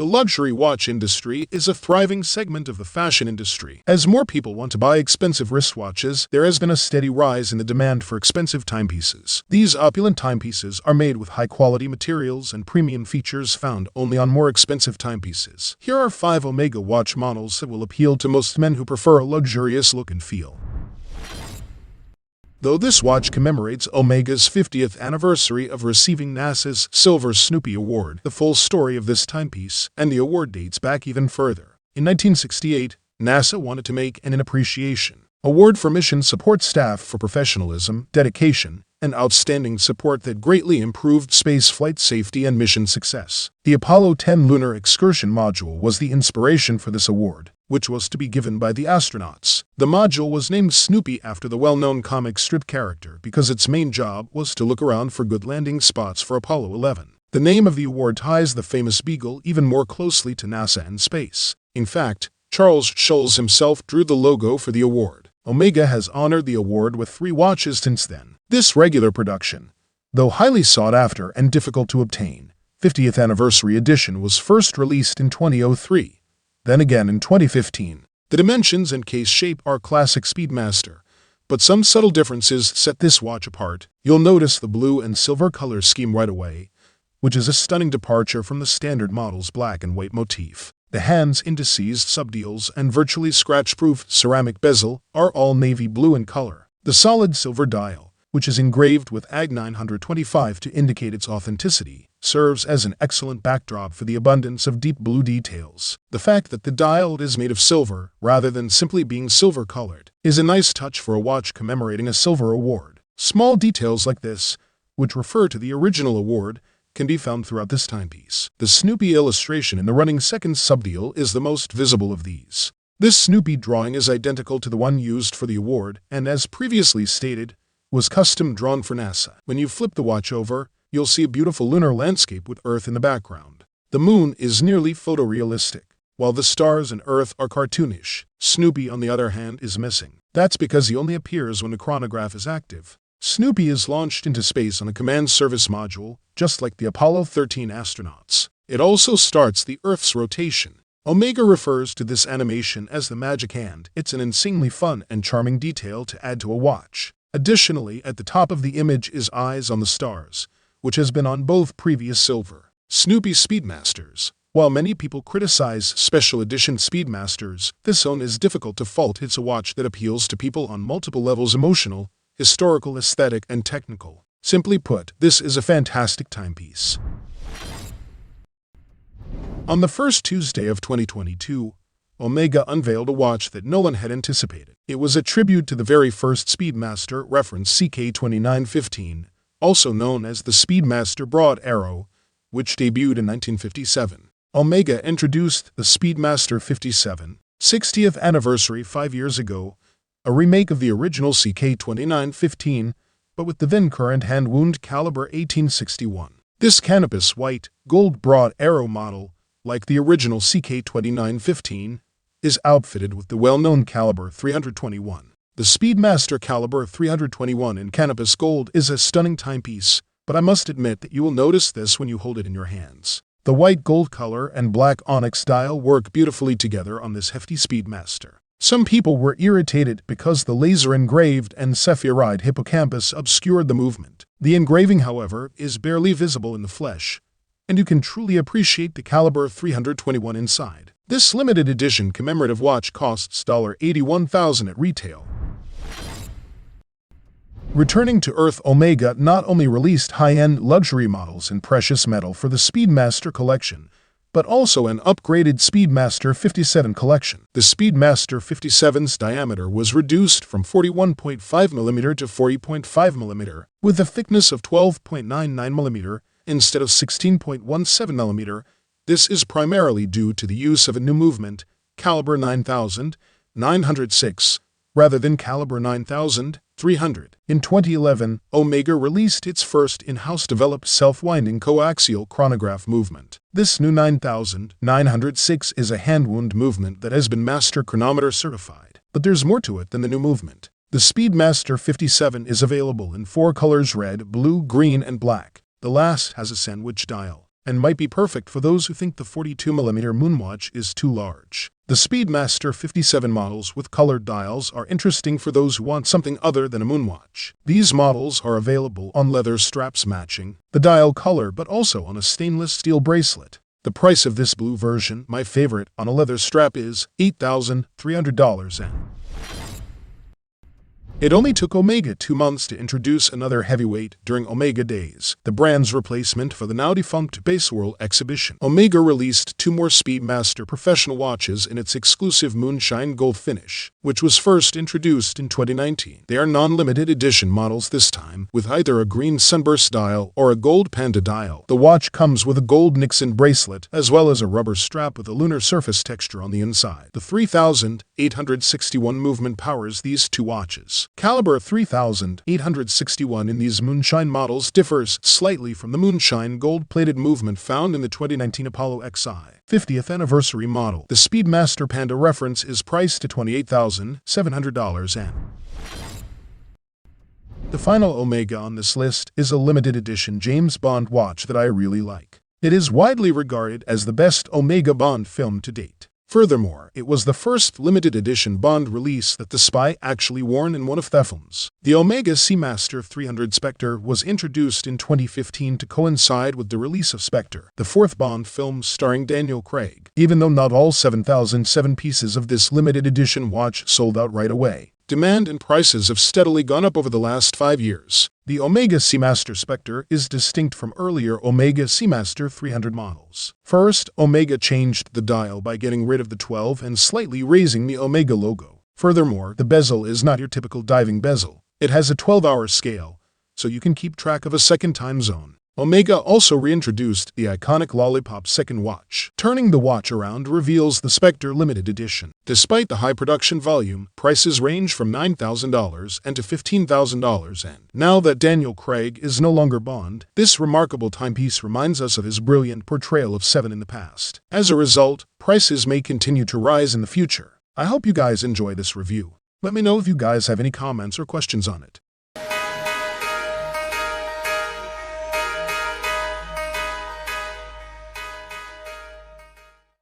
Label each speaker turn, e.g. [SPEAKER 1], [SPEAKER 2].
[SPEAKER 1] The luxury watch industry is a thriving segment of the fashion industry. As more people want to buy expensive wristwatches, there has been a steady rise in the demand for expensive timepieces. These opulent timepieces are made with high-quality materials and premium features found only on more expensive timepieces. Here are 5 Omega watch models that will appeal to most men who prefer a luxurious look and feel. Though this watch commemorates Omega's 50th anniversary of receiving NASA's Silver Snoopy Award, the full story of this timepiece and the award dates back even further. In 1968, NASA wanted to make an appreciation award for mission support staff for professionalism, dedication, and outstanding support that greatly improved spaceflight safety and mission success. The Apollo 10 lunar excursion module was the inspiration for this award, which was to be given by the astronauts. The module was named Snoopy after the well-known comic strip character because its main job was to look around for good landing spots for Apollo 11. The name of the award ties the famous beagle even more closely to NASA and space. In fact, Charles Schulz himself drew the logo for the award. Omega has honored the award with 3 watches since then. This regular production, though highly sought after and difficult to obtain, 50th anniversary edition was first released in 2003, then again in 2015. The dimensions and case shape are classic Speedmaster, but some subtle differences set this watch apart. You'll notice the blue and silver color scheme right away, which is a stunning departure from the standard model's black and white motif. The hands, indices, subdials, and virtually scratch-proof ceramic bezel are all navy blue in color. The solid silver dial, which is engraved with AG 925 to indicate its authenticity, serves as an excellent backdrop for the abundance of deep blue details. The fact that the dial is made of silver, rather than simply being silver-colored, is a nice touch for a watch commemorating a silver award. Small details like this, which refer to the original award, can be found throughout this timepiece. The Snoopy illustration in the running second subdial is the most visible of these. This Snoopy drawing is identical to the one used for the award, and as previously stated, was custom drawn for NASA. When you flip the watch over, you'll see a beautiful lunar landscape with Earth in the background. The moon is nearly photorealistic, while the stars and Earth are cartoonish. Snoopy, on the other hand, is missing. That's because he only appears when the chronograph is active. Snoopy is launched into space on a command service module, just like the Apollo 13 astronauts. It also starts the Earth's rotation. Omega refers to this animation as the magic hand. It's an insanely fun and charming detail to add to a watch. Additionally, at the top of the image is eyes on the stars, which has been on both previous silver Snoopy Speedmasters. While many people criticize special edition Speedmasters, this one is difficult to fault. It's a watch that appeals to people on multiple levels: emotional, historical, aesthetic, and technical. Simply put, this is a fantastic timepiece. On the first Tuesday of 2022, Omega unveiled a watch that no one had anticipated. It was a tribute to the very first Speedmaster, reference CK2915, also known as the Speedmaster Broad Arrow, which debuted in 1957. Omega introduced the Speedmaster 57, 60th anniversary 5 years ago, a remake of the original CK2915, but with the then-current hand-wound Calibre 1861. This Canopus white, gold broad arrow model, like the original CK2915, is outfitted with the well-known Calibre 321. The Speedmaster Calibre 321 in Canopus Gold is a stunning timepiece, but I must admit that you will notice this when you hold it in your hands. The white gold color and black onyx dial work beautifully together on this hefty Speedmaster. Some people were irritated because the laser-engraved and sapphiride hippocampus obscured the movement. The engraving, however, is barely visible in the flesh, and you can truly appreciate the Calibre 321 inside. This limited edition commemorative watch costs $81,000 at retail. Returning to Earth, Omega not only released high-end luxury models in precious metal for the Speedmaster collection, but also an upgraded Speedmaster 57 collection. The Speedmaster 57's diameter was reduced from 41.5 mm to 40.5 mm, with a thickness of 12.99 mm instead of 16.17 mm. This is primarily due to the use of a new movement, Calibre 9906, rather than Calibre 9300. In 2011, Omega released its first in-house developed self-winding coaxial chronograph movement. This new 9906 is a hand-wound movement that has been master chronometer certified. But there's more to it than the new movement. The Speedmaster 57 is available in 4 colors: red, blue, green, and black. The last has a sandwich dial. and might be perfect for those who think the 42mm Moonwatch is too large. The Speedmaster 57 models with colored dials are interesting for those who want something other than a Moonwatch. These models are available on leather straps matching the dial color but also on a stainless steel bracelet. The price of this blue version, my favorite, on a leather strap is $8,300. It only took Omega 2 months to introduce another heavyweight during Omega Days, the brand's replacement for the now-defunct Baseworld exhibition. Omega released 2 more Speedmaster professional watches in its exclusive Moonshine Gold finish, which was first introduced in 2019. They are non-limited edition models this time, with either a green sunburst dial or a gold panda dial. The watch comes with a gold Nixon bracelet, as well as a rubber strap with a lunar surface texture on the inside. The 3,861 movement powers these 2 watches. Calibre 3,861 in these Moonshine models differs slightly from the Moonshine Gold-plated movement found in the 2019 Apollo XI 50th anniversary model. The Speedmaster Panda reference is priced at $28,700 and the final Omega on this list is a limited edition James Bond watch that I really like. It is widely regarded as the best Omega Bond film to date. Furthermore, it was the first limited edition Bond release that the spy actually worn in one of the films. The Omega Seamaster 300 Spectre was introduced in 2015 to coincide with the release of Spectre, the 4th Bond film starring Daniel Craig. Even though not all 7,007 pieces of this limited edition watch sold out right away, demand and prices have steadily gone up over the last 5 years. The Omega Seamaster Spectre is distinct from earlier Omega Seamaster 300 models. First, Omega changed the dial by getting rid of the 12 and slightly raising the Omega logo. Furthermore, the bezel is not your typical diving bezel. It has a 12-hour scale, so you can keep track of a second time zone. Omega also reintroduced the iconic Lollipop second watch. Turning the watch around reveals the Spectre limited edition. Despite the high production volume, prices range from $9,000 and to $15,000 and now that Daniel Craig is no longer Bond, this remarkable timepiece reminds us of his brilliant portrayal of Seven in the past. As a result, prices may continue to rise in the future. I hope you guys enjoy this review. Let me know if you guys have any comments or questions on it.